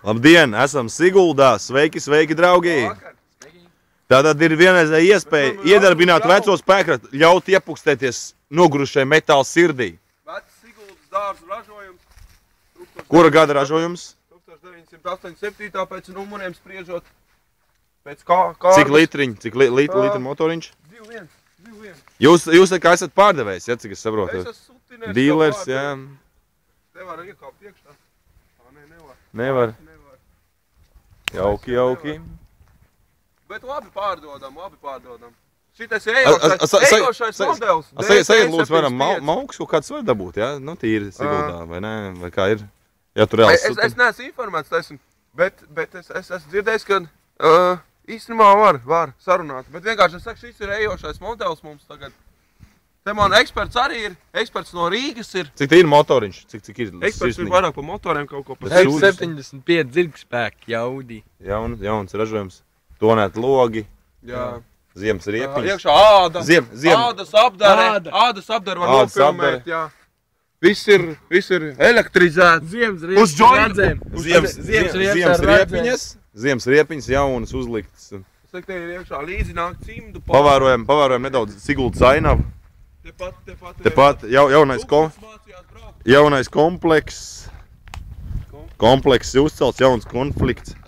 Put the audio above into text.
Labdien, esam Siguldā. Sveiki, sveiki, draugi! Tātad ir vienreizēja iespēja iedarbināt veco spēkratu, ļaut iepukstēties nogurušai metāla sirdī. Vecs Siguldas dārzu ražojums. Kura gada ražojums? 1987. pēc numuriem spriežot. Pēc kārtas. Cik litriņi, cik litru motoriņš? 2,1. Jūs kā esat pārdevējs, ja, cik es saprotu? Es esmu sutinēs. Dīlers, jā. Nevar iekāpt iekšā. Nevar. Nevar. Jauki. Bet labi pārdodam. Šitais ejošais modelis. Sajiet lūdzu, varam mauks kaut kāds var dabūt, jā? Nu, tīri Siguldā, vai ne? Vai kā ir? Ja tu reāli sutin. Es neesmu informēts, bet es esmu dzirdējis, ka īstenībā var sarunāt. Bet vienkārši es saku, šis ir ejošais modelis mums tagad. Te man eksperts arī ir, eksperts no Rīgas ir. Cik te ir motoriņš? Cik ir eksperts ir vairāk pa motoriem kaut ko. 75 dzirgspēki jaudī. Jauns ražojums. Tonēt logi. Jā. Ziemas riepiņas. Iekšā āda. Ādas apdara var nofilmēt, jā. Viss ir elektrizēts. Ziemas riepiņas jaunas uzliktas. Es teiktu, te ir iekšā līdzi nāk cimdu. Pavērojam nedaudz Siguldas ainavu. Tepat jaunais komplekss. Komplekss uzcelts, jauns konflikts.